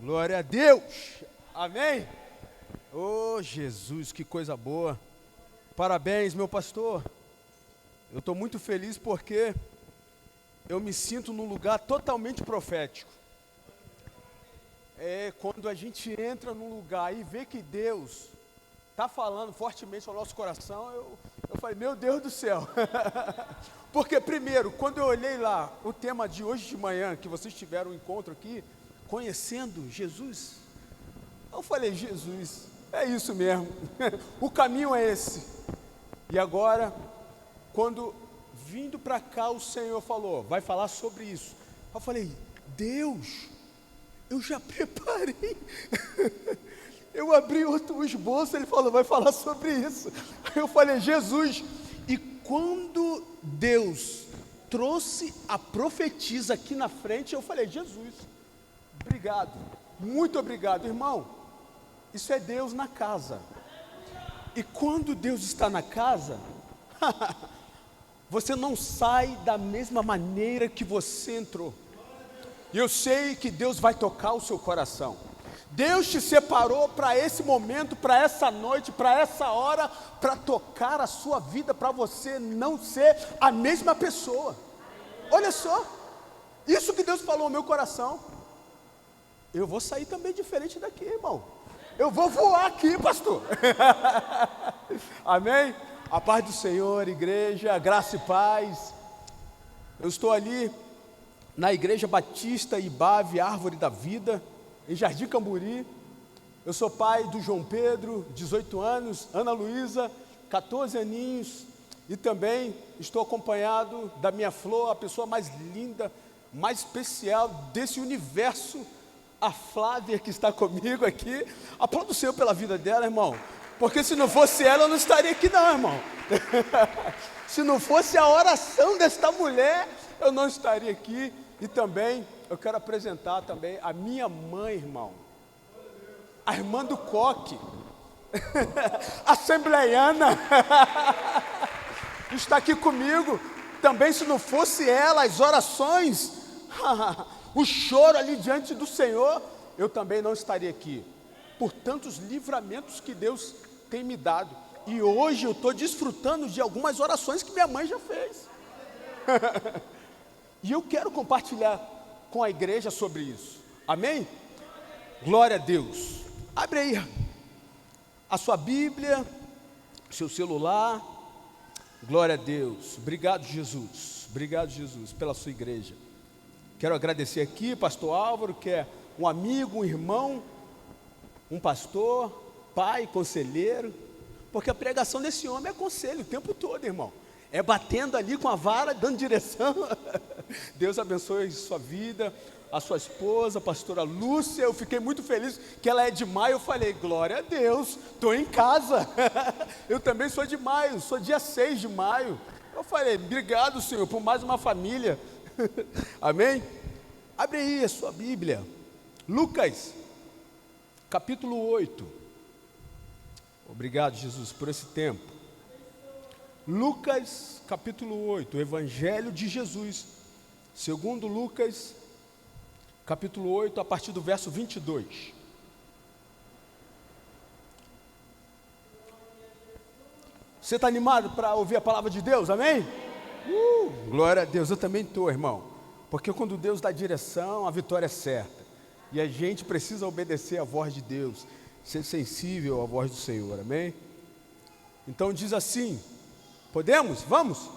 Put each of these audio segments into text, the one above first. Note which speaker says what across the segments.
Speaker 1: Glória a Deus. Amém? Oh, Jesus, que coisa boa. Parabéns, meu pastor. Eu estou muito feliz porque eu me sinto num lugar totalmente profético. É quando a gente entra num lugar e vê que Deus está falando fortemente ao nosso coração, eu falei, meu Deus do céu. Porque primeiro, quando eu olhei lá, o tema de hoje de manhã, que vocês tiveram um encontro aqui, conhecendo Jesus, eu falei, Jesus, é isso mesmo, o caminho é esse. E agora, quando vindo para cá o Senhor falou, vai falar sobre isso. Eu falei, Deus, eu já preparei. Eu abri outro esboço, ele falou, vai falar sobre isso. Eu falei, Jesus, e quando Deus trouxe a profetisa aqui na frente, eu falei, Jesus, obrigado, muito obrigado, irmão. Isso é Deus na casa. E quando Deus está na casa, você não sai da mesma maneira que você entrou. E eu sei que Deus vai tocar o seu coração. Deus te separou para esse momento, para essa noite, para essa hora, para tocar a sua vida, para você não ser a mesma pessoa. Olha só, isso que Deus falou no meu coração. Eu vou sair também diferente daqui, irmão. Eu vou voar aqui, pastor. Amém? A paz do Senhor, igreja, graça e paz. Eu estou ali na Igreja Batista Ibave, Árvore da Vida, em Jardim Camburi. Eu sou pai do João Pedro, 18 anos, Ana Luísa, 14 aninhos, e também estou acompanhado da minha Flor, a pessoa mais linda, mais especial desse universo, a Flávia, que está comigo aqui. Aplauda o Senhor pela vida dela, irmão, porque se não fosse ela, eu não estaria aqui não, irmão. Se não fosse a oração desta mulher, eu não estaria aqui. E também, eu quero apresentar também a minha mãe, irmão, a irmã do Coque, assembleiana, está aqui comigo. Também, se não fosse ela, as orações, o choro ali diante do Senhor, eu também não estaria aqui, por tantos livramentos que Deus tem me dado. E hoje eu estou desfrutando de algumas orações que minha mãe já fez. E eu quero compartilhar com a igreja sobre isso. Amém? Glória a Deus. Abre aí a sua Bíblia, seu celular. Glória a Deus. Obrigado, Jesus. Obrigado, Jesus, pela sua igreja. Quero agradecer aqui, pastor Álvaro, que é um amigo, um irmão, um pastor, pai, conselheiro, porque a pregação desse homem é conselho o tempo todo, irmão. É batendo ali com a vara, dando direção. Deus abençoe sua vida, a sua esposa, a pastora Lúcia. Eu fiquei muito feliz que ela é de maio. Eu falei, glória a Deus, estou em casa. Eu também sou de maio, sou dia 6 de maio. Eu falei, obrigado, Senhor, por mais uma família. Amém? Abre aí a sua Bíblia, Lucas, capítulo 8. Obrigado, Jesus, por esse tempo. Lucas, capítulo 8, o Evangelho de Jesus, segundo Lucas, capítulo 8, a partir do verso 22. Você está animado para ouvir a palavra de Deus, amém? Glória a Deus, eu também estou, irmão, porque quando Deus dá direção, a vitória é certa, e a gente precisa obedecer à voz de Deus, ser sensível à voz do Senhor, amém? Então diz assim, podemos? Vamos?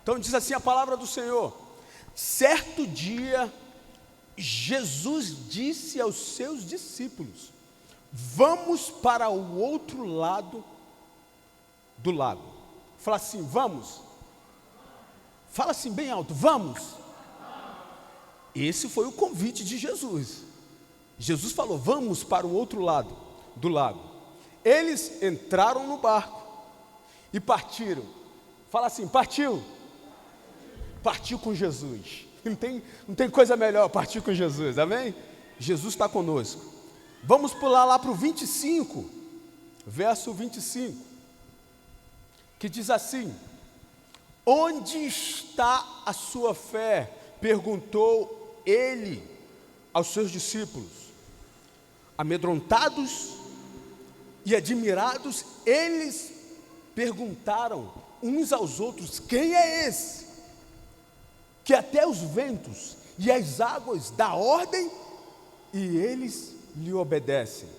Speaker 1: Então diz assim a palavra do Senhor. Certo dia, Jesus disse aos seus discípulos, vamos para o outro lado do lago. Fala assim, vamos. Fala assim bem alto, vamos. Esse foi o convite de Jesus. Jesus falou, vamos para o outro lado do lago. Eles entraram no barco e partiram. Fala assim, partiu. Partiu com Jesus. Não tem coisa melhor, partir com Jesus, amém? Jesus está conosco. Vamos pular lá para o 25, verso 25, que diz assim, onde está a sua fé? Perguntou ele aos seus discípulos. Amedrontados e admirados, eles perguntaram uns aos outros: quem é esse, que até os ventos e as águas dá ordem e eles lhe obedecem?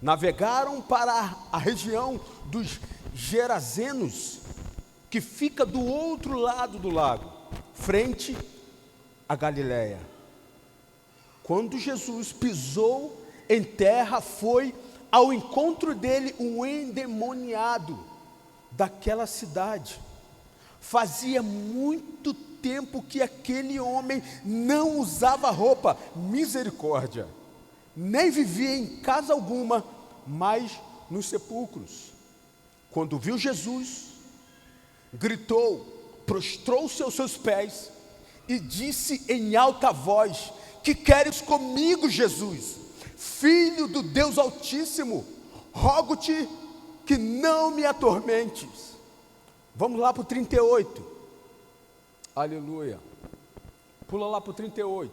Speaker 1: Navegaram para a região dos Gerazenos, que fica do outro lado do lago, frente a Galiléia. Quando Jesus pisou em terra, foi ao encontro dele um endemoniado daquela cidade. Fazia muito tempo que aquele homem não usava roupa, misericórdia, nem vivia em casa alguma, mas nos sepulcros. Quando viu Jesus, gritou, prostrou-se aos seus pés e disse em alta voz: que queres comigo, Jesus, Filho do Deus Altíssimo? Rogo-te que não me atormentes. Vamos lá para o 38. Aleluia. Pula lá para o 38.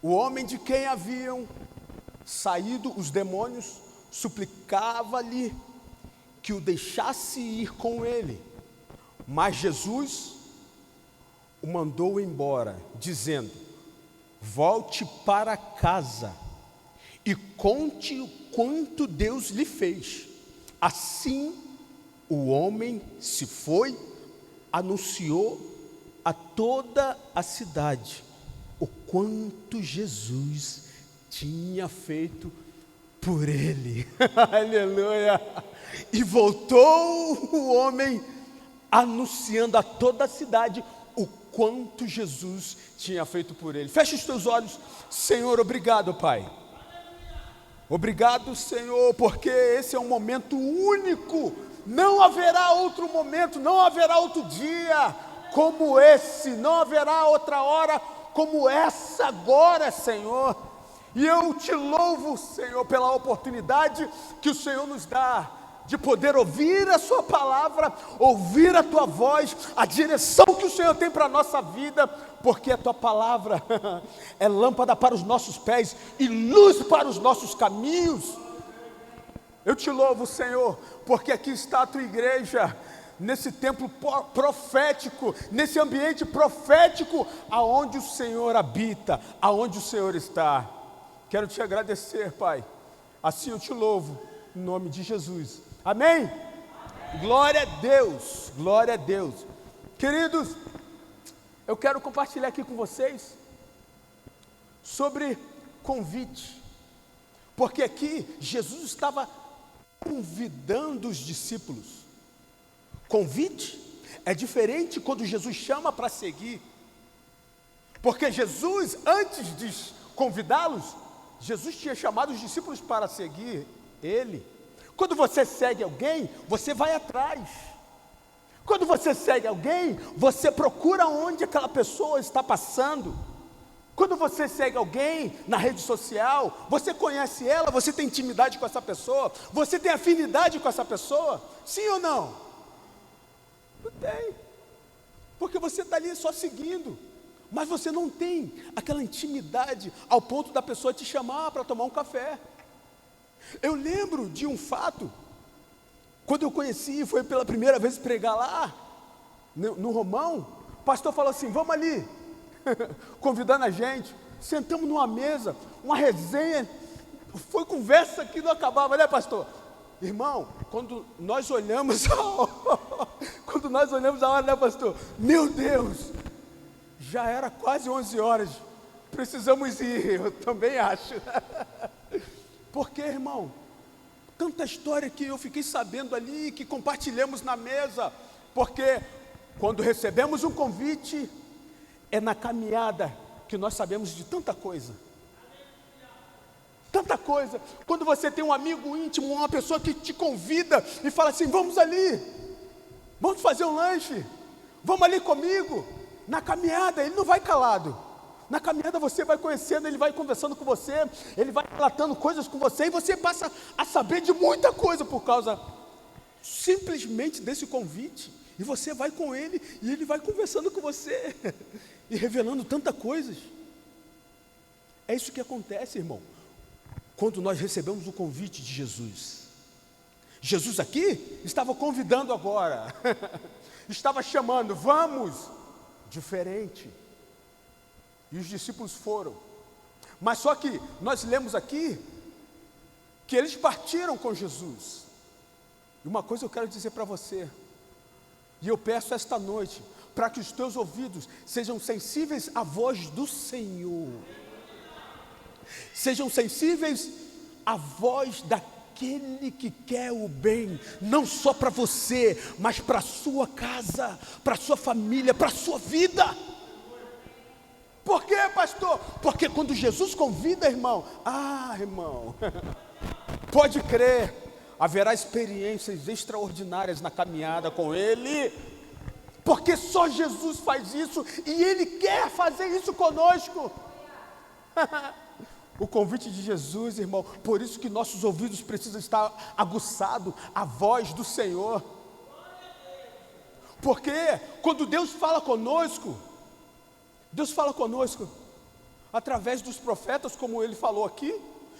Speaker 1: O homem de quem haviam saído os demônios suplicava-lhe que o deixasse ir com ele, mas Jesus o mandou embora, dizendo: volte para casa e conte o quanto Deus lhe fez. Assim o homem se foi, anunciou a toda a cidade o quanto Jesus tinha feito por ele. Aleluia! E voltou o homem anunciando a toda a cidade o quanto Jesus tinha feito por ele. Feche os teus olhos. Senhor, obrigado, Pai. Obrigado, Senhor, porque esse é um momento único. Não haverá outro momento, não haverá outro dia como esse, não haverá outra hora como essa agora, Senhor. E eu te louvo, Senhor, pela oportunidade que o Senhor nos dá de poder ouvir a sua palavra, ouvir a tua voz, a direção que o Senhor tem para a nossa vida, porque a tua palavra é lâmpada para os nossos pés e luz para os nossos caminhos. Eu te louvo, Senhor, porque aqui está a tua igreja, nesse templo profético, nesse ambiente profético, aonde o Senhor habita, aonde o Senhor está. Quero te agradecer, Pai, assim eu te louvo, em nome de Jesus. Amém? Amém. Glória a Deus, glória a Deus. Queridos, eu quero compartilhar aqui com vocês sobre convite, porque aqui Jesus estava convidando os discípulos. Convite é diferente quando Jesus chama para seguir, porque Jesus, antes de convidá-los, Jesus tinha chamado os discípulos para seguir Ele. Quando você segue alguém, você vai atrás. Quando você segue alguém, você procura onde aquela pessoa está passando. Quando você segue alguém na rede social, você conhece ela, você tem intimidade com essa pessoa, você tem afinidade com essa pessoa, sim ou não? Não tem, porque você está ali só seguindo, mas você não tem aquela intimidade ao ponto da pessoa te chamar para tomar um café. Eu lembro de um fato, quando eu conheci, foi pela primeira vez pregar lá, no Romão, o pastor falou assim: vamos ali, convidando a gente, sentamos numa mesa, uma resenha, foi conversa que não acabava, né, pastor? Irmão, quando nós olhamos a hora, né, pastor? Meu Deus, já era quase 11 horas, precisamos ir, eu também acho. Porque, irmão, tanta história que eu fiquei sabendo ali, que compartilhamos na mesa, porque quando recebemos um convite, é na caminhada que nós sabemos de tanta coisa. Tanta coisa. Quando você tem um amigo íntimo, uma pessoa que te convida e fala assim: vamos ali, vamos fazer um lanche, vamos ali comigo. Na caminhada, ele não vai calado. Na caminhada você vai conhecendo, ele vai conversando com você, ele vai relatando coisas com você, e você passa a saber de muita coisa por causa simplesmente desse convite. E você vai com ele, e ele vai conversando com você, e revelando tantas coisas. É isso que acontece, irmão, quando nós recebemos o convite de Jesus. Jesus aqui estava convidando agora, estava chamando, vamos, diferente. E os discípulos foram. Mas só que nós lemos aqui que eles partiram com Jesus. E uma coisa eu quero dizer para você, e eu peço esta noite, para que os teus ouvidos sejam sensíveis à voz do Senhor. Sejam sensíveis à voz daquele que quer o bem, não só para você, mas para a sua casa, para a sua família, para a sua vida. Por quê, pastor? Porque quando Jesus convida, irmão, irmão, pode crer, haverá experiências extraordinárias na caminhada com Ele, porque só Jesus faz isso, e Ele quer fazer isso conosco. O convite de Jesus, irmão, por isso que nossos ouvidos precisam estar aguçados à voz do Senhor. Porque quando Deus fala conosco através dos profetas, como Ele falou aqui.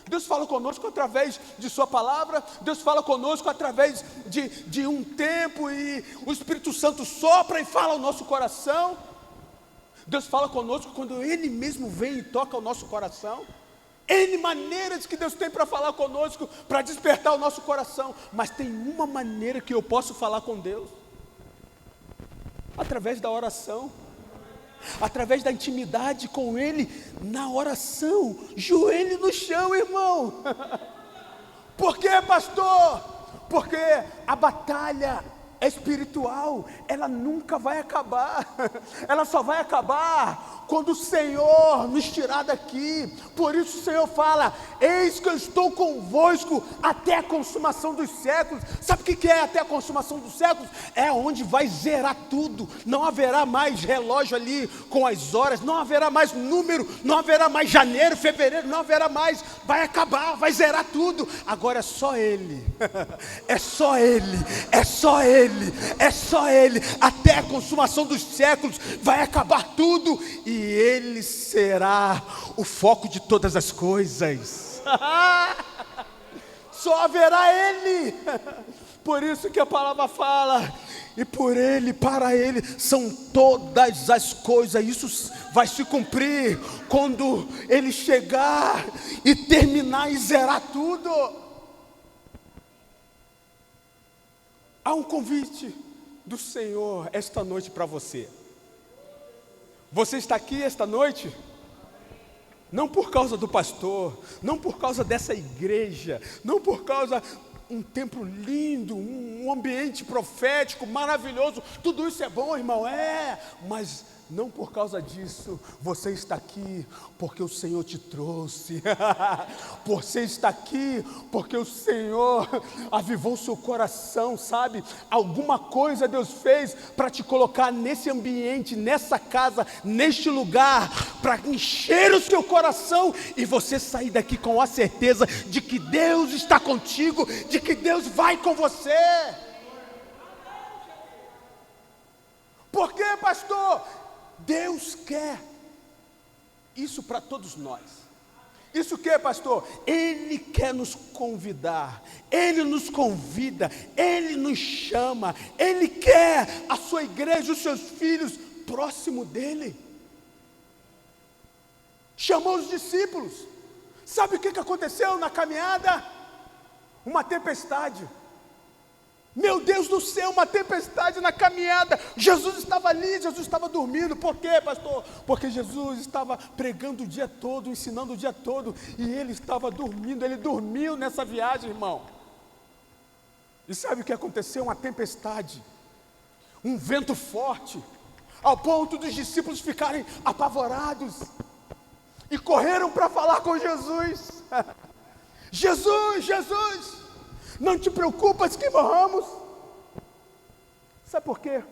Speaker 1: Deus fala conosco através de sua palavra. Deus fala conosco através de um tempo, e o Espírito Santo sopra e fala ao nosso coração. Deus fala conosco quando Ele mesmo vem e toca o nosso coração. N maneiras que Deus tem para falar conosco, para despertar o nosso coração. Mas tem uma maneira que eu posso falar com Deus: através da oração, através da intimidade com Ele, na oração, joelho no chão, irmão. Por quê, pastor? Porque a batalha espiritual, ela nunca vai acabar. Ela só vai acabar quando o Senhor nos tirar daqui. Por isso o Senhor fala: eis que eu estou convosco até a consumação dos séculos. Sabe o que é até a consumação dos séculos? É onde vai zerar tudo. Não haverá mais relógio ali com as horas, não haverá mais número, não haverá mais janeiro, fevereiro, não haverá mais. Vai acabar, vai zerar tudo. Agora é só Ele. É só Ele. É só Ele. É só Ele. Até a consumação dos séculos vai acabar tudo, e Ele será o foco de todas as coisas. Só haverá Ele. Por isso que a palavra fala: e por Ele, para Ele são todas as coisas. Isso vai se cumprir quando Ele chegar e terminar e zerar tudo. Há um convite do Senhor esta noite para você. Você está aqui esta noite não por causa do pastor, não por causa dessa igreja, não por causa um templo lindo, um ambiente profético maravilhoso. Tudo isso é bom, irmão, mas não por causa disso. Você está aqui porque o Senhor te trouxe. Você está aqui porque o Senhor avivou seu coração, sabe? Alguma coisa Deus fez para te colocar nesse ambiente, nessa casa, neste lugar, para encher o seu coração e você sair daqui com a certeza de que Deus está contigo, de que Deus vai com você. Por quê, pastor? Deus quer isso para todos nós. Isso que, pastor? Ele quer nos convidar, Ele nos convida, Ele nos chama, Ele quer a sua igreja, os seus filhos próximo dEle. Chamou os discípulos. Sabe o que aconteceu na caminhada? Uma tempestade. Meu Deus do céu, uma tempestade na caminhada. Jesus estava ali, Jesus estava dormindo. Por quê, pastor? Porque Jesus estava pregando o dia todo, ensinando o dia todo, e ele estava dormindo. Ele dormiu nessa viagem, irmão. E sabe o que aconteceu? Uma tempestade, um vento forte, ao ponto dos discípulos ficarem apavorados e correram para falar com Jesus. Jesus, não te preocupas que morramos. Sabe por quê?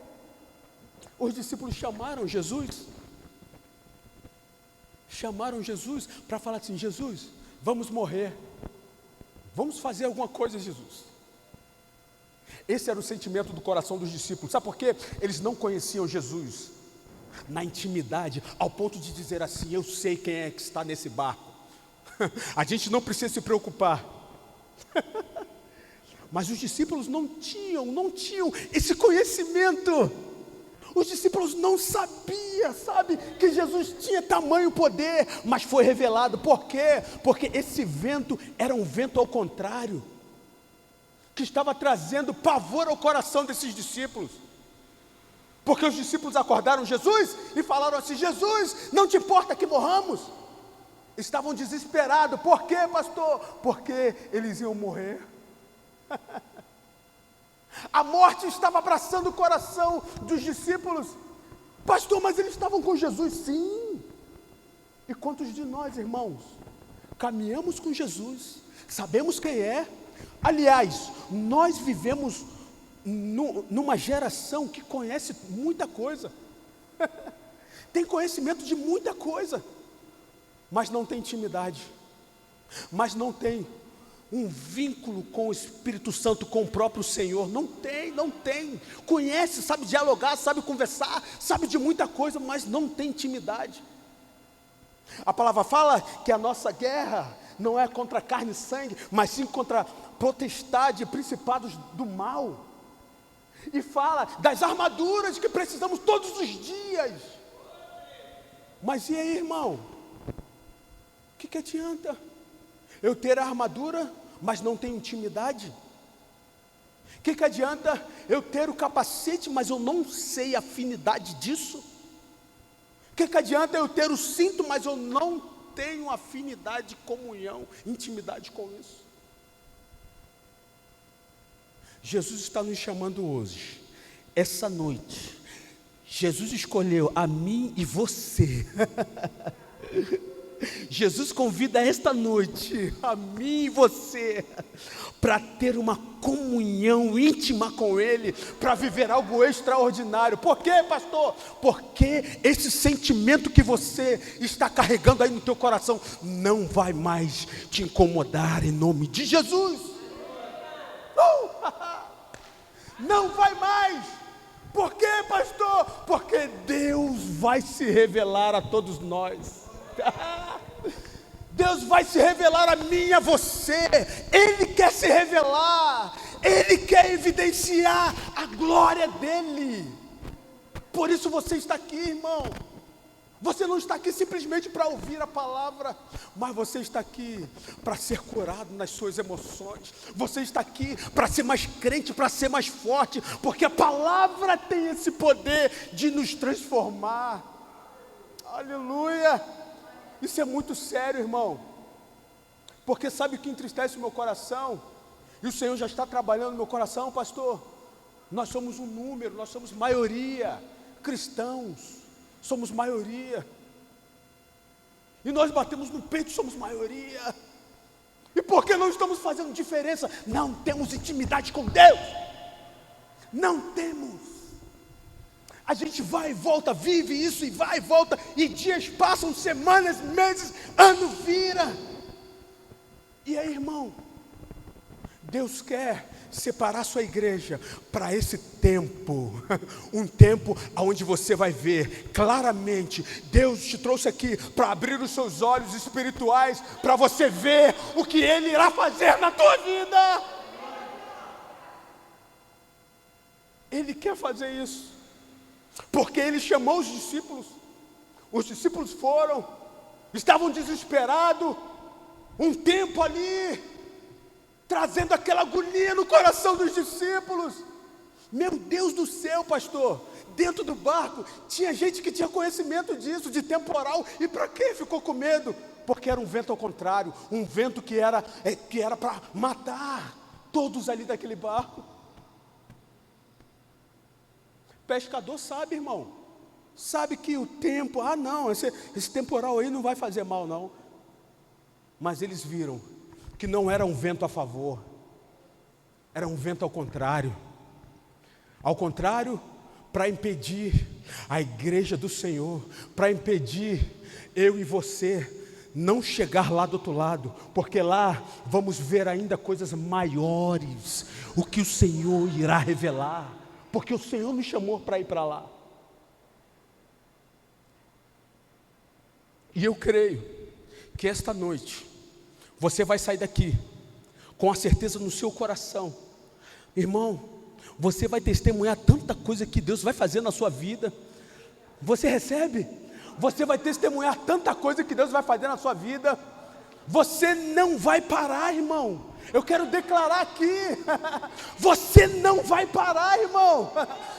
Speaker 1: Os discípulos chamaram Jesus para falar assim: Jesus, vamos morrer, vamos fazer alguma coisa, Jesus. Esse era o sentimento do coração dos discípulos. Sabe por quê? Eles não conheciam Jesus na intimidade, ao ponto de dizer assim: eu sei quem é que está nesse barco. A gente não precisa se preocupar. Mas os discípulos não tinham esse conhecimento. Os discípulos não sabiam, sabe, que Jesus tinha tamanho poder, mas foi revelado. Por quê? Porque esse vento era um vento ao contrário, que estava trazendo pavor ao coração desses discípulos. Porque os discípulos acordaram Jesus e falaram assim: Jesus, não te importa que morramos? Estavam desesperados. Por quê, pastor? Porque eles iam morrer. A morte estava abraçando o coração dos discípulos. Pastor, mas eles estavam com Jesus, sim. E quantos de nós, irmãos, caminhamos com Jesus, sabemos quem é? Aliás, nós vivemos numa geração que conhece muita coisa, tem conhecimento de muita coisa, mas não tem intimidade, mas não tem um vínculo com o Espírito Santo, com o próprio Senhor. Não tem, conhece, sabe dialogar, sabe conversar, sabe de muita coisa, mas não tem intimidade. A palavra fala que a nossa guerra não é contra carne e sangue, mas sim contra potestade e principados do mal, e fala das armaduras que precisamos todos os dias. Mas e aí, irmão, o que adianta eu ter a armadura, mas não tenho intimidade? O que adianta eu ter o capacete, mas eu não sei a afinidade disso? O que adianta eu ter o cinto, mas eu não tenho afinidade, comunhão, intimidade com isso? Jesus está nos chamando hoje, essa noite. Jesus escolheu a mim e você. Jesus convida esta noite a mim e você para ter uma comunhão íntima com Ele, para viver algo extraordinário. Por quê, pastor? Porque esse sentimento que você está carregando aí no teu coração não vai mais te incomodar, em nome de Jesus. Não vai mais. Por quê, pastor? Porque Deus vai se revelar a todos nós. Deus vai se revelar a mim e a você. Ele quer se revelar, Ele quer evidenciar a glória dEle. Por isso você está aqui, irmão. Você não está aqui simplesmente para ouvir a palavra, mas você está aqui para ser curado nas suas emoções. Você está aqui para ser mais crente, para ser mais forte, porque a palavra tem esse poder de nos transformar. Aleluia! Isso é muito sério, irmão, porque sabe o que entristece o meu coração? E o Senhor já está trabalhando no meu coração, pastor. Nós somos um número, nós somos maioria, cristãos, somos maioria, e nós batemos no peito, somos maioria, e por que não estamos fazendo diferença? Não temos intimidade com Deus, não temos. A gente vai e volta, vive isso e vai e volta, e dias passam, semanas, meses, ano vira. E aí, irmão, Deus quer separar a sua igreja para esse tempo, um tempo onde você vai ver claramente. Deus te trouxe aqui para abrir os seus olhos espirituais, para você ver o que Ele irá fazer na tua vida. Ele quer fazer isso, porque Ele chamou os discípulos foram, estavam desesperados, um tempo ali, trazendo aquela agonia no coração dos discípulos. Meu Deus do céu, pastor, dentro do barco, tinha gente que tinha conhecimento disso, de temporal, e para quê? Ficou com medo, porque era um vento ao contrário, um vento que era para matar todos ali daquele barco. Pescador sabe, irmão, sabe que o tempo, não, esse temporal aí não vai fazer mal não, mas eles viram que não era um vento a favor, era um vento ao contrário, para impedir a igreja do Senhor, para impedir eu e você não chegar lá do outro lado, porque lá vamos ver ainda coisas maiores, o que o Senhor irá revelar, porque o Senhor nos chamou para ir para lá. E eu creio que esta noite Você vai sair daqui com a certeza no seu coração, irmão, você vai testemunhar tanta coisa que Deus vai fazer na sua vida. Você recebe? Você vai testemunhar tanta coisa que Deus vai fazer na sua vida. Você não vai parar, irmão. Eu quero declarar aqui, você não vai parar, irmão.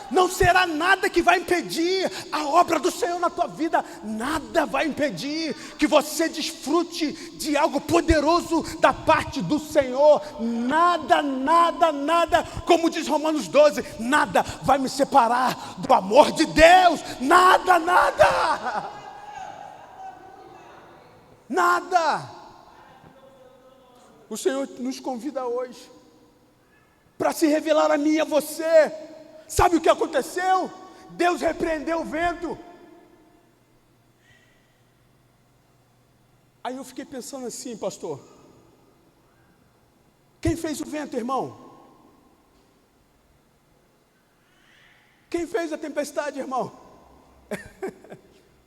Speaker 1: Não será nada que vai impedir a obra do Senhor na tua vida. Nada vai impedir que você desfrute de algo poderoso da parte do Senhor. Nada, nada, nada, como diz Romanos 12, nada vai me separar do amor de Deus. Nada, nada. Nada. O Senhor nos convida hoje para se revelar a mim e a você. Sabe o que aconteceu? Deus repreendeu o vento. Aí eu fiquei pensando assim, pastor, quem fez o vento, irmão? Quem fez a tempestade, irmão?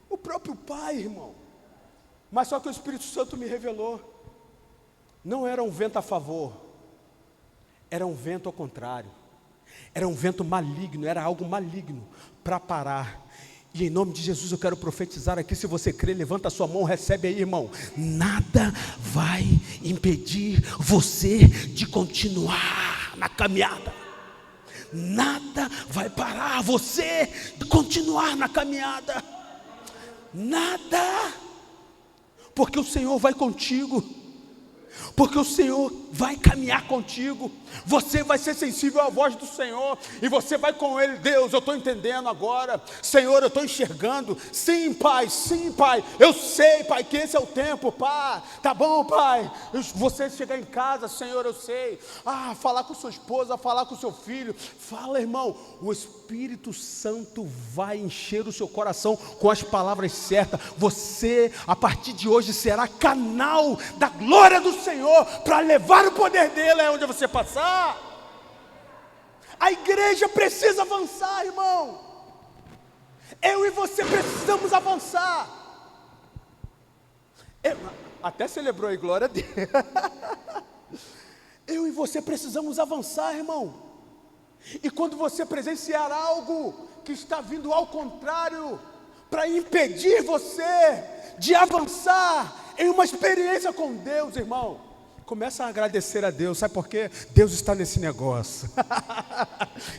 Speaker 1: O próprio Pai, irmão. Mas só que o Espírito Santo me revelou. Não era um vento a favor, era um vento ao contrário, era um vento maligno, era algo maligno para parar. E em nome de Jesus eu quero profetizar aqui, se você crê, levanta a sua mão, recebe aí, irmão. Nada vai impedir você de continuar na caminhada. Nada vai parar você de continuar na caminhada. Nada, porque o Senhor vai contigo. Porque o Senhor vai caminhar contigo. Você vai ser sensível à voz do Senhor. E você vai com Ele. Deus, eu estou entendendo agora. Senhor, eu estou enxergando. Sim, Pai, eu sei, Pai, que esse é o tempo, Pai. Tá bom, Pai. Você chegar em casa, Senhor, eu sei. Falar com sua esposa, falar com seu filho. Fala, irmão. O Espírito Santo vai encher o seu coração com as palavras certas. Você, a partir de hoje, será canal da glória do Senhor para levar o poder dele aonde você passar. A igreja precisa avançar, irmão. Eu e você precisamos avançar. Até celebrou aí, glória a Deus. Eu e você precisamos avançar, irmão. E quando você presenciar algo que está vindo ao contrário, para impedir você de avançar em uma experiência com Deus, irmão, começa a agradecer a Deus. Sabe por quê? Deus está nesse negócio.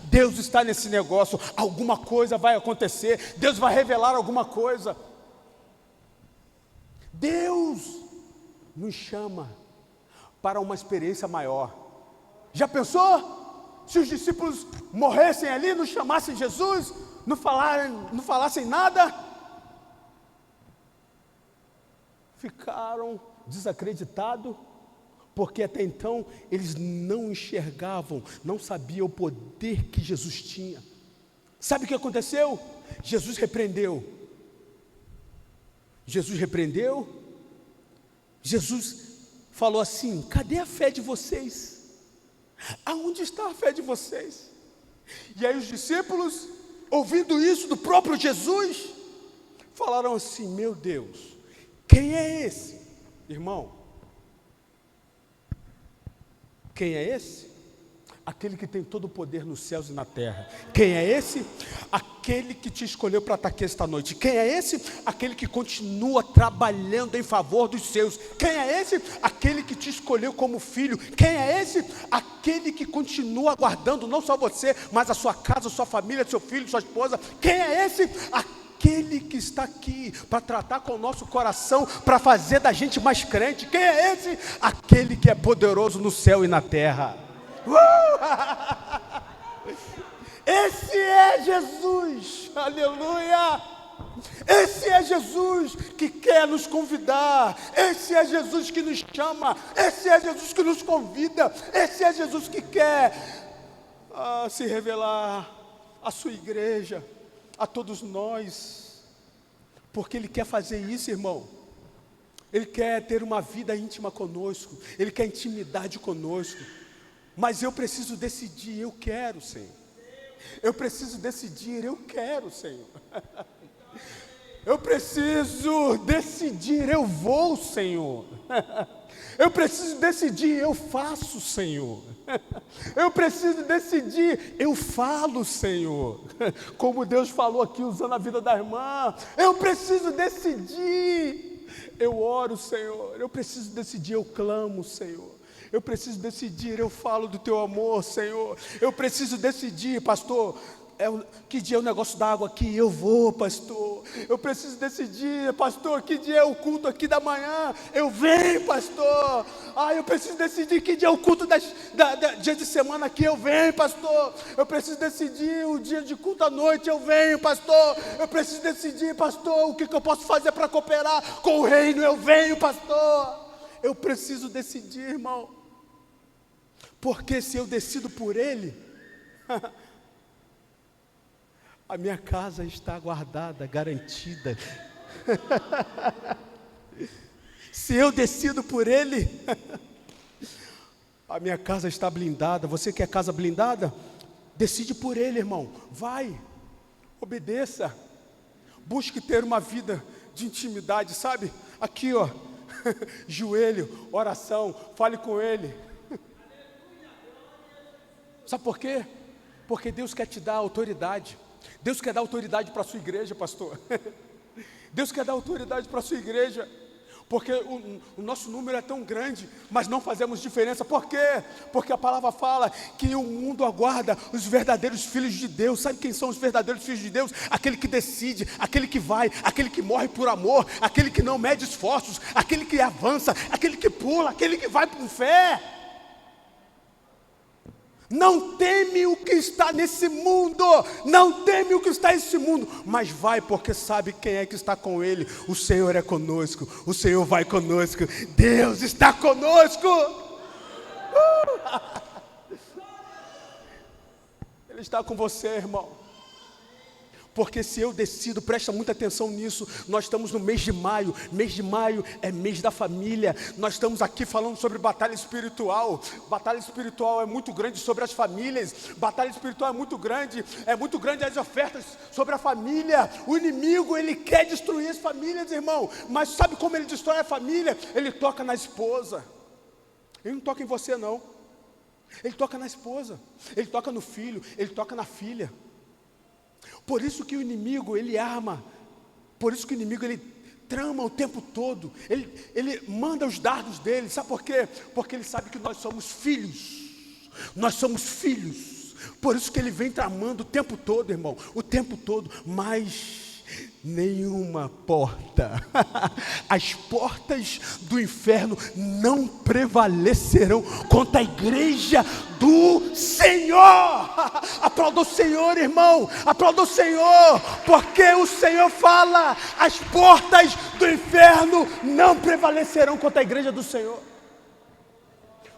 Speaker 1: Deus está nesse negócio. Alguma coisa vai acontecer. Deus vai revelar alguma coisa. Deus nos chama para uma experiência maior. Já pensou? Se os discípulos morressem ali, não chamassem Jesus, não falassem nada, ficaram desacreditados, porque até então eles não enxergavam, não sabiam o poder que Jesus tinha. Sabe o que aconteceu? Jesus repreendeu. Jesus falou assim: cadê a fé de vocês? Aonde está a fé de vocês? E aí os discípulos, ouvindo isso do próprio Jesus, falaram assim: meu Deus, quem é esse? Irmão, quem é esse? Aquele que tem todo o poder nos céus e na terra. Quem é esse? Aquele que te escolheu para estar aqui esta noite. Quem é esse? Aquele que continua trabalhando em favor dos seus. Quem é esse? Aquele que te escolheu como filho. Quem é esse? Aquele que continua guardando não só você, mas a sua casa, a sua família, seu filho, sua esposa. Quem é esse? Aquele que está aqui para tratar com o nosso coração, para fazer da gente mais crente. Quem é esse? Aquele que é poderoso no céu e na terra. Esse é Jesus, aleluia. Esse é Jesus que quer nos convidar. Esse é Jesus que nos chama. Esse é Jesus que nos convida. Esse é Jesus que quer se revelar à sua igreja, a todos nós, porque Ele quer fazer isso, irmão. Ele quer ter uma vida íntima conosco. Ele quer intimidade conosco. Mas eu preciso decidir: eu quero, Senhor. Eu preciso decidir: eu quero, Senhor. Eu preciso decidir: eu vou, Senhor. Eu preciso decidir, eu faço, Senhor. Eu preciso decidir, eu falo, Senhor. Como Deus falou aqui, usando a vida da irmã. Eu preciso decidir. Eu oro, Senhor. Eu preciso decidir, eu clamo, Senhor. Eu preciso decidir, eu falo do teu amor, Senhor. Eu preciso decidir, pastor. Que dia é o negócio da água aqui? Eu vou, pastor. Eu preciso decidir, pastor, que dia é o culto aqui da manhã? Eu venho, pastor. Eu preciso decidir que dia é o culto dia de semana aqui? Eu venho, pastor. Eu preciso decidir o dia de culto à noite? Eu venho, pastor. Eu preciso decidir, pastor, o que eu posso fazer para cooperar com o reino? Eu venho, pastor. Eu preciso decidir, irmão. Porque se eu decido por Ele, a minha casa está guardada, garantida. Se eu decido por Ele, a minha casa está blindada. Você quer casa blindada? Decide por Ele, irmão. Vai, obedeça. Busque ter uma vida de intimidade, sabe? Aqui, ó, joelho, oração, fale com Ele. Sabe por quê? Porque Deus quer te dar autoridade. Deus quer dar autoridade para a sua igreja, pastor. Deus quer dar autoridade para a sua igreja. Porque o nosso número é tão grande, mas não fazemos diferença. Por quê? Porque a palavra fala que o mundo aguarda os verdadeiros filhos de Deus. Sabe quem são os verdadeiros filhos de Deus? Aquele que decide, aquele que vai, aquele que morre por amor, aquele que não mede esforços, aquele que avança, aquele que pula, aquele que vai com fé. Não teme o que está nesse mundo, não teme o que está nesse mundo, mas vai porque sabe quem é que está com Ele. O Senhor é conosco, o Senhor vai conosco, Deus está conosco. Ele está com você, irmão. Porque se eu decido, presta muita atenção nisso, nós estamos no mês de maio é mês da família, nós estamos aqui falando sobre batalha espiritual é muito grande sobre as famílias, batalha espiritual é muito grande as ofertas sobre a família. O inimigo, ele quer destruir as famílias, irmão, mas sabe como ele destrói a família? Ele toca na esposa, ele não toca em você não, ele toca na esposa, ele toca no filho, ele toca na filha. Por isso que o inimigo, ele arma, por isso que o inimigo, ele trama o tempo todo, ele manda os dardos dele, sabe por quê? Porque ele sabe que nós somos filhos, por isso que ele vem tramando o tempo todo, irmão, o tempo todo, mas nenhuma porta, as portas do inferno não prevalecerão contra a igreja do Senhor. Aplauda o Senhor, irmão, aplauda o Senhor, porque o Senhor fala, as portas do inferno não prevalecerão contra a igreja do Senhor.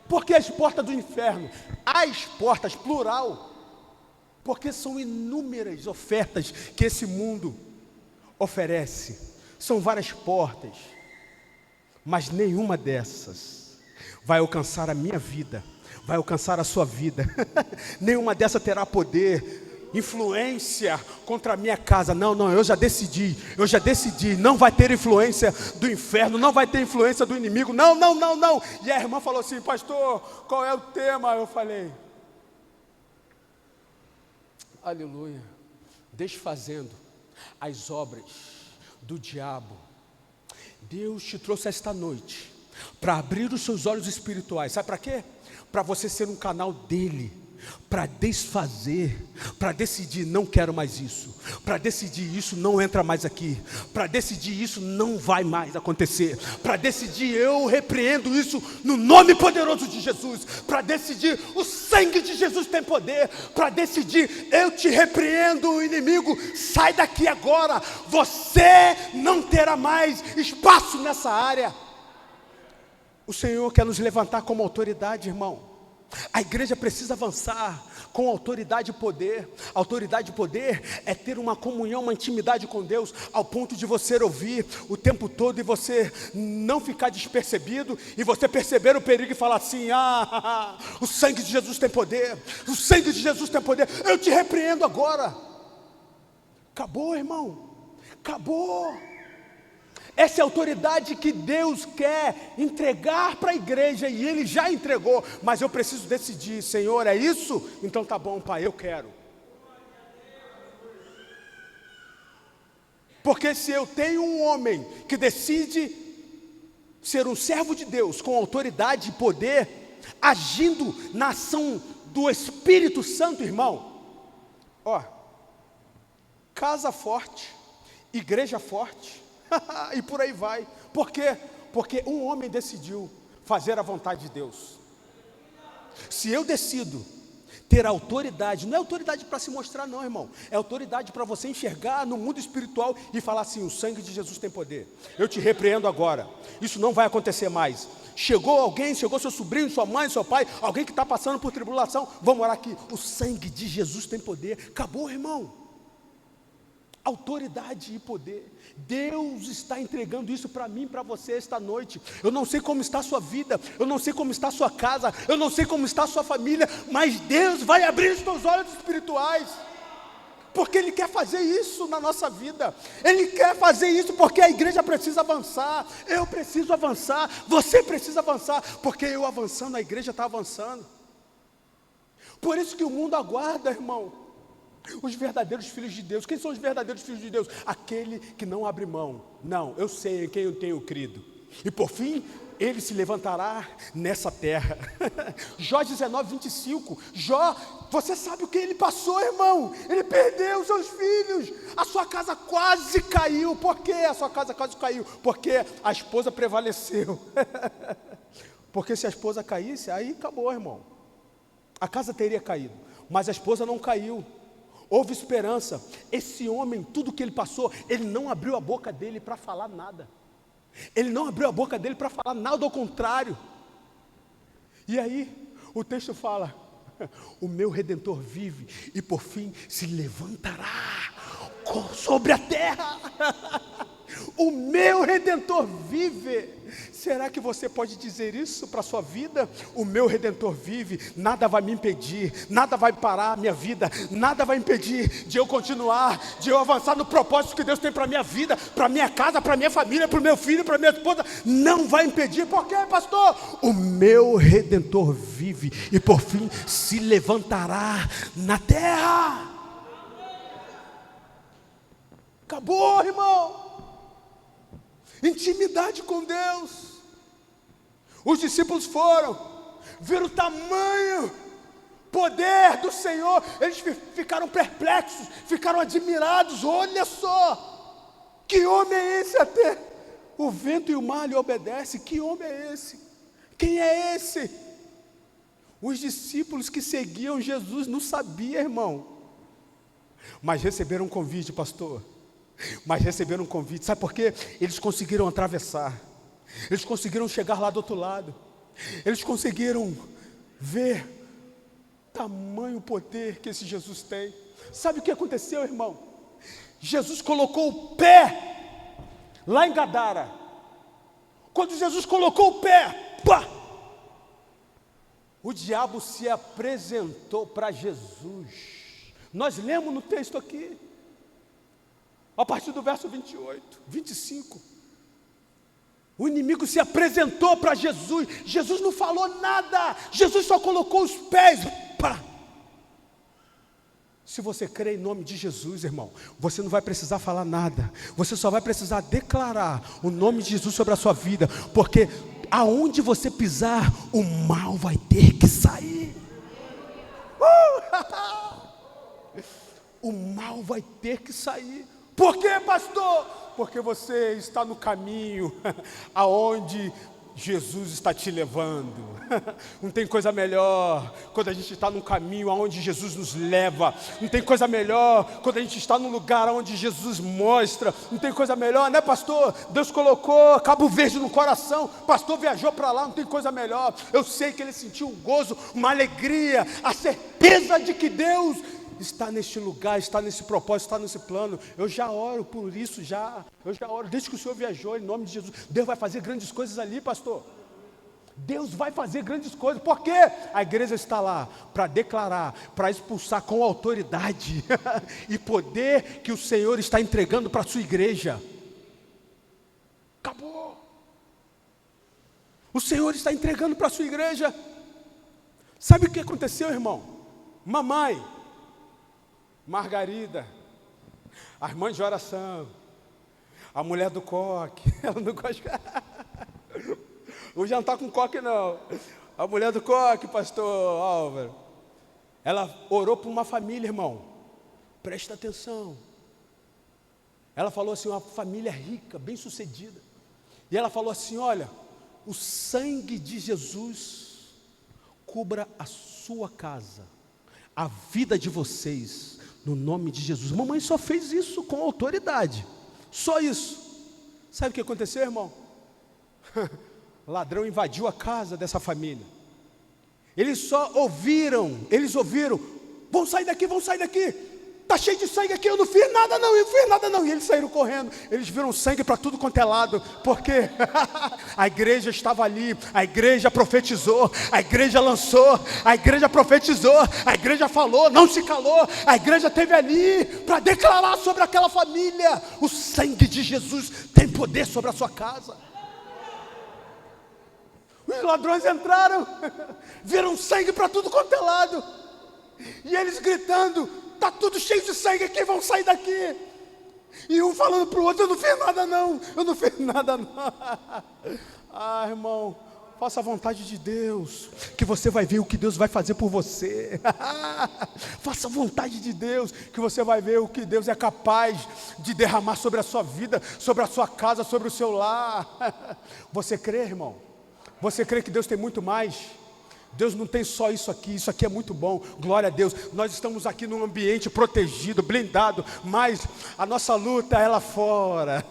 Speaker 1: Porque as portas do inferno, as portas, plural, porque são inúmeras ofertas que esse mundo oferece, são várias portas, mas nenhuma dessas vai alcançar a minha vida, vai alcançar a sua vida. Nenhuma dessas terá poder, influência contra a minha casa. Não, eu já decidi, não vai ter influência do inferno, não vai ter influência do inimigo, não. E a irmã falou assim: pastor, qual é o tema? Eu falei, aleluia, desfazendo as obras do diabo. Deus te trouxe esta noite para abrir os seus olhos espirituais. Sabe para quê? Para você ser um canal dele, para desfazer, para decidir, não quero mais isso, para decidir, isso não entra mais aqui, para decidir, isso não vai mais acontecer, para decidir, eu repreendo isso no nome poderoso de Jesus, para decidir, o sangue de Jesus tem poder, para decidir, eu te repreendo, o inimigo, sai daqui agora, você não terá mais espaço nessa área. O Senhor quer nos levantar como autoridade, irmão. A igreja precisa avançar com autoridade e poder. Autoridade e poder é ter uma comunhão, uma intimidade com Deus, ao ponto de você ouvir o tempo todo e você não ficar despercebido, e você perceber o perigo e falar assim: o sangue de Jesus tem poder, o sangue de Jesus tem poder, eu te repreendo agora. Acabou, irmão, acabou. Essa é a autoridade que Deus quer entregar para a igreja, e Ele já entregou, mas eu preciso decidir: Senhor, é isso? Então tá bom, Pai, eu quero. Porque se eu tenho um homem que decide ser um servo de Deus, com autoridade e poder, agindo na ação do Espírito Santo, irmão, ó, casa forte, igreja forte, e por aí vai. Por quê? Porque um homem decidiu fazer a vontade de Deus. Se eu decido ter autoridade, não é autoridade para se mostrar não, irmão, é autoridade para você enxergar no mundo espiritual e falar assim: o sangue de Jesus tem poder. Eu te repreendo agora, isso não vai acontecer mais. Chegou alguém, chegou seu sobrinho, sua mãe, seu pai, alguém que está passando por tribulação, vamos orar aqui: o sangue de Jesus tem poder. Acabou, irmão. Autoridade e poder. Deus está entregando isso para mim, para você esta noite. Eu não sei como está a sua vida, eu não sei como está a sua casa, eu não sei como está a sua família, mas Deus vai abrir os teus olhos espirituais, porque Ele quer fazer isso na nossa vida. Ele quer fazer isso porque a igreja precisa avançar, eu preciso avançar, você precisa avançar, porque eu avançando, a igreja está avançando. Por isso que o mundo aguarda, irmão, os verdadeiros filhos de Deus. Quem são os verdadeiros filhos de Deus? Aquele que não abre mão. Não, eu sei em quem eu tenho crido, e por fim Ele se levantará nessa terra. Jó 19:25. Jó, você sabe o que ele passou, irmão? Ele perdeu os seus filhos, a sua casa quase caiu. Por que a sua casa quase caiu? Porque a esposa prevaleceu. Porque se a esposa caísse, aí acabou, irmão, a casa teria caído, mas a esposa não caiu. Houve esperança. Esse homem, tudo que ele passou, ele não abriu a boca dele para falar nada. Ele não abriu a boca dele para falar nada, ao contrário. E aí, o texto fala: o meu Redentor vive e por fim se levantará sobre a terra. O meu Redentor vive. Será que você pode dizer isso para a sua vida? O meu Redentor vive, nada vai me impedir, nada vai parar a minha vida, nada vai impedir de eu continuar, de eu avançar no propósito que Deus tem para a minha vida, para a minha casa, para a minha família, para o meu filho, para a minha esposa. Não vai impedir. Por quê, pastor? O meu Redentor vive e por fim se levantará na terra. Acabou, irmão. Intimidade com Deus. Os discípulos foram, viram o tamanho, poder do Senhor, eles ficaram perplexos, ficaram admirados. Olha só, que homem é esse? Até o vento e o mar lhe obedecem. Que homem é esse? Quem é esse? Os discípulos que seguiam Jesus não sabiam, irmão, mas receberam um convite, pastor. Mas receberam um convite. Sabe por quê? Eles conseguiram atravessar, eles conseguiram chegar lá do outro lado, eles conseguiram ver tamanho poder que esse Jesus tem. Sabe o que aconteceu, irmão? Jesus colocou o pé lá em Gadara. Quando Jesus colocou o pé, pá, o diabo se apresentou para Jesus. Nós lemos no texto aqui, a partir do verso 28, 25. O inimigo se apresentou para Jesus. Jesus não falou nada. Jesus só colocou os pés. Pá. Se você crê em nome de Jesus, irmão, você não vai precisar falar nada. Você só vai precisar declarar o nome de Jesus sobre a sua vida. Porque aonde você pisar, o mal vai ter que sair. O mal vai ter que sair. Por quê, pastor? Porque você está no caminho aonde Jesus está te levando. Não tem coisa melhor quando a gente está num caminho aonde Jesus nos leva. Não tem coisa melhor quando a gente está num lugar onde Jesus mostra. Não tem coisa melhor, né, pastor? Deus colocou Cabo Verde no coração, pastor viajou para lá. Não tem coisa melhor. Eu sei que ele sentiu um gozo, uma alegria, a certeza de que Deus está neste lugar, está nesse propósito, está nesse plano. Eu já oro por isso, eu já oro, desde que o Senhor viajou, em nome de Jesus. Deus vai fazer grandes coisas ali, pastor. Deus vai fazer grandes coisas, porque a igreja está lá para declarar, para expulsar com autoridade e poder que o Senhor está entregando para a sua igreja. Acabou. O Senhor está entregando para a sua igreja. Sabe o que aconteceu, irmão? Mamãe, Margarida, a irmã de oração, a mulher do coque, ela não gosta. Hoje não está com coque não. A mulher do coque, pastor Álvaro, ela orou por uma família, irmão. Presta atenção. Ela falou assim, uma família rica, bem sucedida. E ela falou assim, olha, o sangue de Jesus cubra a sua casa, a vida de vocês, no nome de Jesus. Mamãe só fez isso com autoridade, só isso. Sabe o que aconteceu, irmão? Ladrão invadiu a casa dessa família. Eles ouviram, vão sair daqui, está cheio de sangue aqui, eu não fiz nada não, e eles saíram correndo. Eles viram sangue para tudo quanto é lado, porque a igreja estava ali, a igreja profetizou, a igreja lançou, a igreja profetizou, a igreja falou, não se calou, a igreja esteve ali para declarar sobre aquela família, o sangue de Jesus tem poder sobre a sua casa. Os ladrões entraram, viram sangue para tudo quanto é lado, e eles gritando, está tudo cheio de sangue aqui, vão sair daqui. E um falando para o outro, eu não fiz nada não. Ah, irmão, faça a vontade de Deus, que você vai ver o que Deus vai fazer por você. Faça a vontade de Deus, que você vai ver o que Deus é capaz de derramar sobre a sua vida, sobre a sua casa, sobre o seu lar. Você crê, irmão? Você crê que Deus tem muito mais? Deus não tem só isso aqui é muito bom, glória a Deus. Nós estamos aqui num ambiente protegido, blindado, mas a nossa luta é lá fora.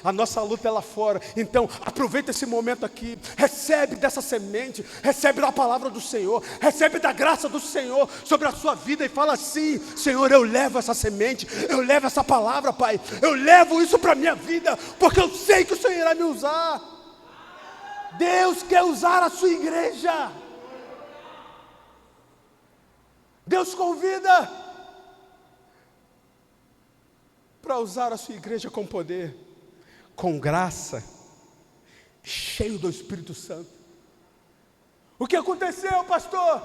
Speaker 1: A nossa luta é lá fora. Então aproveita esse momento aqui, recebe dessa semente, recebe da palavra do Senhor, recebe da graça do Senhor sobre a sua vida e fala assim: Senhor, eu levo essa semente, eu levo essa palavra, Pai, eu levo isso para a minha vida, porque eu sei que o Senhor irá me usar. Deus quer usar a sua igreja. Deus convida para usar a sua igreja com poder, com graça, cheio do Espírito Santo. O que aconteceu, pastor?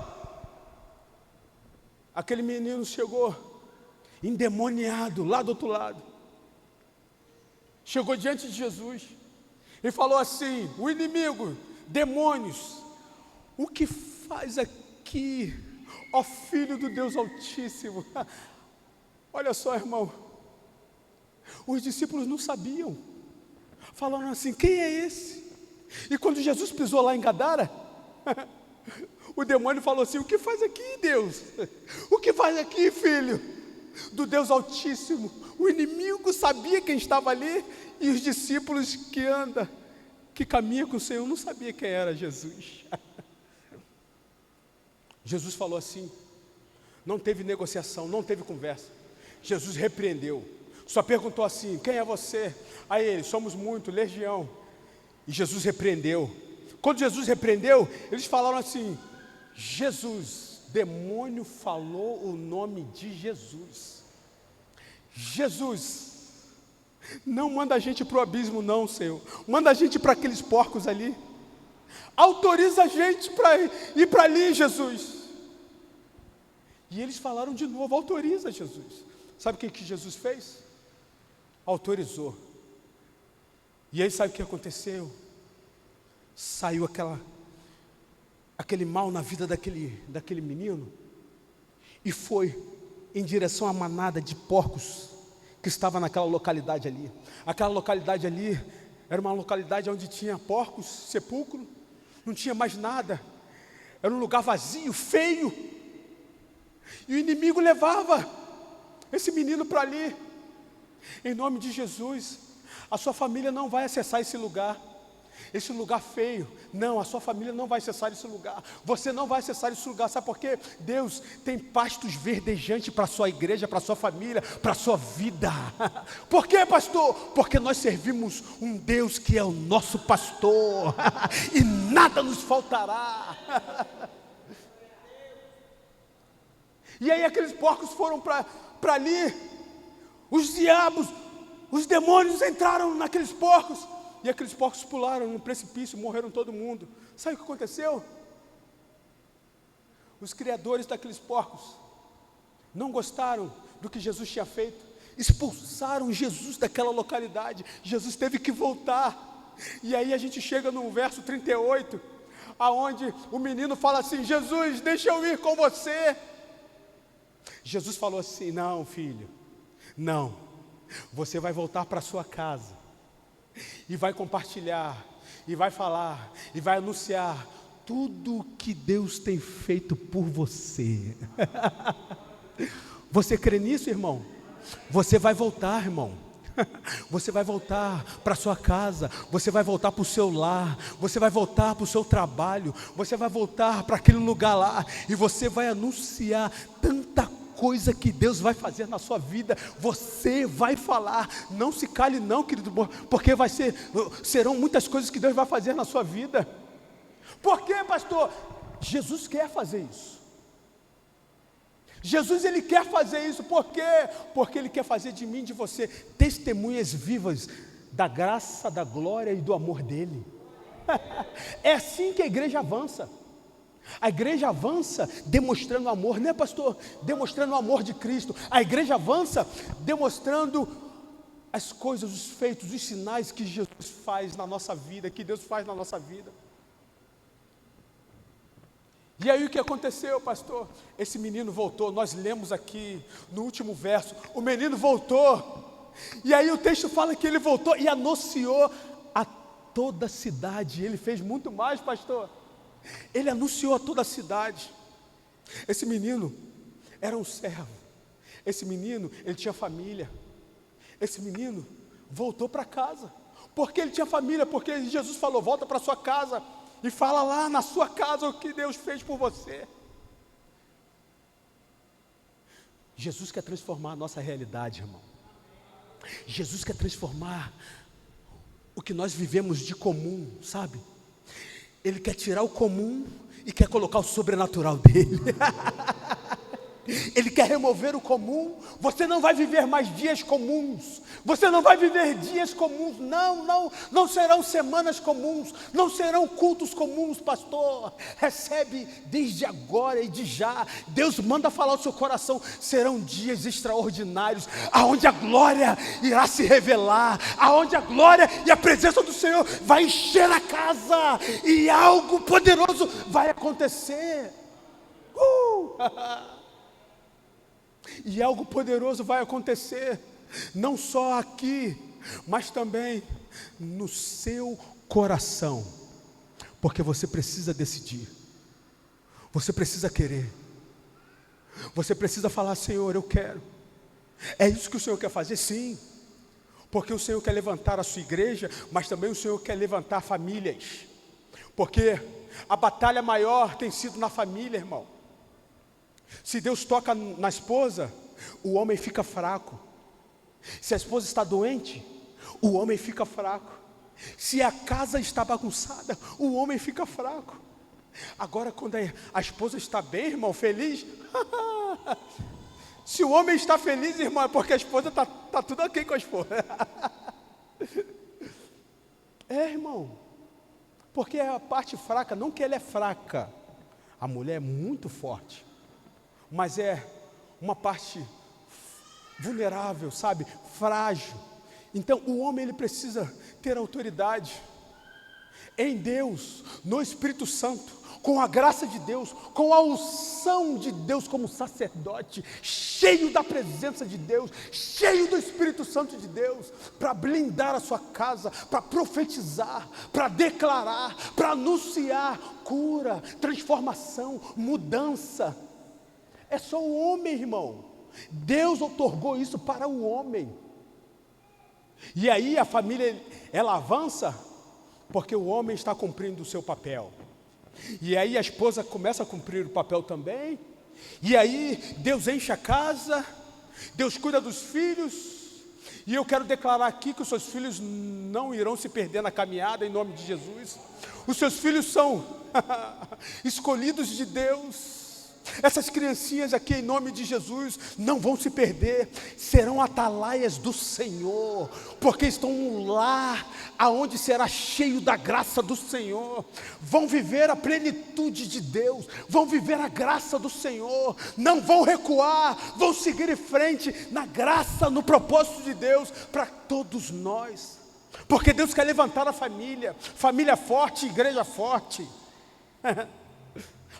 Speaker 1: Aquele menino chegou endemoniado lá do outro lado, chegou diante de Jesus e falou assim: o inimigo, demônios, o que faz aqui, ó Filho do Deus Altíssimo? Olha só, irmão, os discípulos não sabiam, falaram assim: quem é esse? E quando Jesus pisou lá em Gadara, o demônio falou assim: o que faz aqui, Deus? O que faz aqui, Filho do Deus Altíssimo? O inimigo sabia quem estava ali, e os discípulos que caminham com o Senhor, não sabia quem era Jesus. Jesus falou assim, não teve negociação, não teve conversa. Jesus repreendeu, só perguntou assim: quem é você? A ele: somos muito, legião. E Jesus repreendeu. Quando Jesus repreendeu, eles falaram assim: Jesus, demônio falou o nome de Jesus. Jesus, não manda a gente para o abismo não, Senhor, manda a gente para aqueles porcos ali, autoriza a gente para ir para ali, Jesus. E eles falaram de novo: autoriza, Jesus. Sabe o que Jesus fez? Autorizou. E aí sabe o que aconteceu? Saiu aquele mal na vida daquele menino, e foi em direção à manada de porcos que estava naquela localidade ali. Aquela localidade ali era uma localidade onde tinha porcos, sepulcro, não tinha mais nada, era um lugar vazio, feio, e o inimigo levava esse menino para ali. Em nome de Jesus, a sua família não vai acessar esse lugar feio. Não, a sua família não vai acessar esse lugar. Você não vai acessar esse lugar. Sabe por quê? Deus tem pastos verdejantes para a sua igreja, para a sua família, para a sua vida. Por quê, pastor? Porque nós servimos um Deus que é o nosso pastor e nada nos faltará. E aí aqueles porcos foram para ali. Os diabos, os demônios entraram naqueles porcos. e aqueles porcos pularam no precipício, morreram todo mundo. Sabe o que aconteceu? Os criadores daqueles porcos não gostaram do que Jesus tinha feito, expulsaram Jesus daquela localidade. Jesus teve que voltar. E aí a gente chega no verso 38, aonde o menino fala assim: Jesus, deixa eu ir com você. Jesus falou assim: não, filho, não, você vai voltar para sua casa, e vai compartilhar, e vai falar, e vai anunciar tudo o que Deus tem feito por você. Você crê nisso, irmão? Você vai voltar, irmão. Você vai voltar para sua casa, você vai voltar para o seu lar, você vai voltar para o seu trabalho, você vai voltar para aquele lugar lá, e você vai anunciar tanta coisa que Deus vai fazer na sua vida. Você vai falar, não se cale não, querido, porque serão muitas coisas que Deus vai fazer na sua vida. Por quê, pastor? Jesus quer fazer isso. Jesus, Ele quer fazer isso. Por quê? Porque Ele quer fazer de mim e de você testemunhas vivas da graça, da glória e do amor dEle. É assim que a igreja avança. A igreja avança demonstrando amor, né, pastor? Demonstrando o amor de Cristo. A igreja avança demonstrando as coisas, os feitos, os sinais que Jesus faz na nossa vida, que Deus faz na nossa vida. E aí o que aconteceu, pastor? Esse menino voltou. Nós lemos aqui no último verso, o menino voltou. E aí o texto fala que ele voltou e anunciou a toda a cidade. Ele fez muito mais, pastor. Ele anunciou a toda a cidade. Esse menino era um servo. Esse menino, ele tinha família. Esse menino voltou para casa. Porque ele tinha família, porque Jesus falou: volta para sua casa e fala lá na sua casa o que Deus fez por você. Jesus quer transformar a nossa realidade, irmão. Jesus quer transformar o que nós vivemos de comum, sabe? Ele quer tirar o comum e quer colocar o sobrenatural dele. Ele quer remover o comum. Você não vai viver mais dias comuns. Você não vai viver dias comuns. Não serão semanas comuns. Não serão cultos comuns, pastor. Recebe desde agora e de já. Deus manda falar ao seu coração. Serão dias extraordinários, aonde a glória irá se revelar, aonde a glória e a presença do Senhor vai encher a casa, e algo poderoso vai acontecer. E algo poderoso vai acontecer, não só aqui, mas também no seu coração, porque você precisa decidir, você precisa querer, você precisa falar: Senhor, eu quero. É isso que o Senhor quer fazer, sim, porque o Senhor quer levantar a sua igreja, mas também o Senhor quer levantar famílias, porque a batalha maior tem sido na família, irmão. Se Deus toca na esposa, o homem fica fraco. Se a esposa está doente, o homem fica fraco. Se a casa está bagunçada, o homem fica fraco. Agora, quando a esposa está bem, irmão, feliz, se o homem está feliz, irmão, é porque a esposa está tudo ok com a esposa. Irmão, porque é a parte fraca, não que ela é fraca, a mulher é muito forte, mas é uma parte vulnerável, sabe, frágil. Então o homem, ele precisa ter autoridade em Deus, no Espírito Santo, com a graça de Deus, com a unção de Deus como sacerdote, cheio da presença de Deus, cheio do Espírito Santo de Deus, para blindar a sua casa, para profetizar, para declarar, para anunciar cura, transformação, mudança. É só o homem, irmão. Deus outorgou isso para o homem. E aí a família, ela avança, porque o homem está cumprindo o seu papel. E aí a esposa começa a cumprir o papel também. E aí Deus enche a casa, Deus cuida dos filhos. E eu quero declarar aqui que os seus filhos não irão se perder na caminhada, em nome de Jesus. Os seus filhos são escolhidos de Deus. Essas criancinhas aqui, em nome de Jesus, não vão se perder, serão atalaias do Senhor, porque estão num lar aonde será cheio da graça do Senhor, vão viver a plenitude de Deus, vão viver a graça do Senhor, não vão recuar, vão seguir em frente na graça, no propósito de Deus para todos nós, porque Deus quer levantar a família, família forte, igreja forte.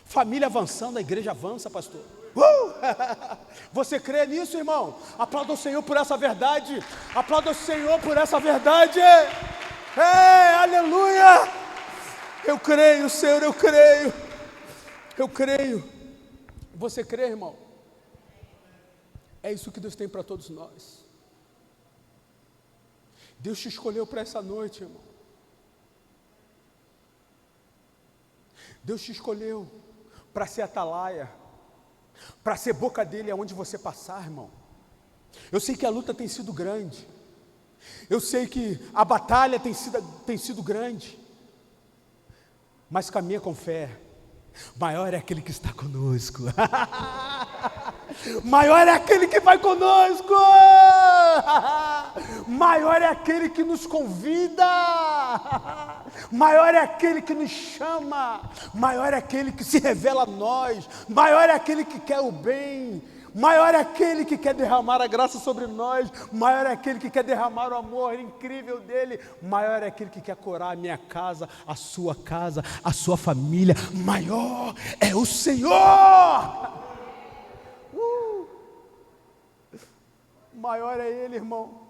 Speaker 1: Família avançando, a igreja avança, pastor. Você crê nisso, irmão? Aplauda o Senhor por essa verdade. Aplauda o Senhor por essa verdade. Aleluia. Eu creio, Senhor, eu creio. Eu creio. Você crê, irmão? É isso que Deus tem para todos nós. Deus te escolheu para essa noite, irmão. Deus te escolheu para ser atalaia, para ser boca dele aonde você passar, irmão. Eu sei que a luta tem sido grande, eu sei que a batalha tem sido grande, mas caminha com fé. Maior é aquele que está conosco. Maior é aquele que vai conosco. Maior é aquele que nos convida. Maior é aquele que nos chama. Maior é aquele que se revela a nós. Maior é aquele que quer o bem. Maior é aquele que quer derramar a graça sobre nós. Maior é aquele que quer derramar o amor incrível dele. Maior é aquele que quer curar a minha casa, a sua família. Maior é o Senhor. Maior é ele, irmão.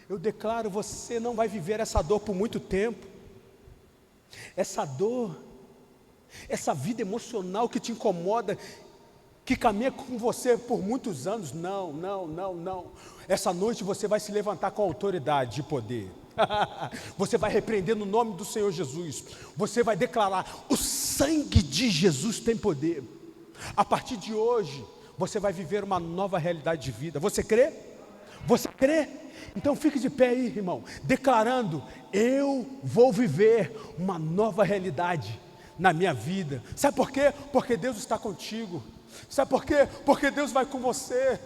Speaker 1: Eu declaro, você não vai viver essa dor por muito tempo. Essa dor, essa vida emocional que te incomoda, que caminha com você por muitos anos, não. Essa noite você vai se levantar com autoridade e poder. Você vai repreender no nome do Senhor Jesus. Você vai declarar, o sangue de Jesus tem poder. A partir de hoje, você vai viver uma nova realidade de vida. Você crê? Você crê? Então fique de pé aí, irmão, declarando, eu vou viver uma nova realidade na minha vida. Sabe por quê? Porque Deus está contigo. Sabe por quê? Porque Deus vai com você.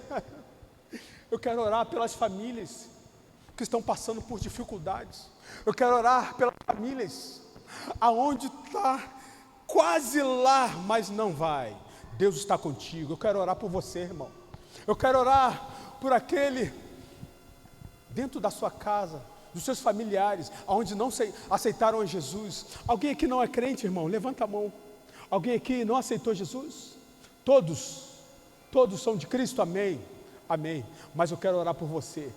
Speaker 1: Eu quero orar pelas famílias que estão passando por dificuldades. Eu quero orar pelas famílias aonde está quase lá, mas não vai. Deus está contigo. Eu quero orar por você, irmão. Eu quero orar por aquele dentro da sua casa, dos seus familiares, aonde não aceitaram a Jesus. Alguém aqui não é crente, irmão? Levanta a mão. Alguém aqui não aceitou Jesus? Todos são de Cristo, amém? Amém. Mas eu quero orar por você.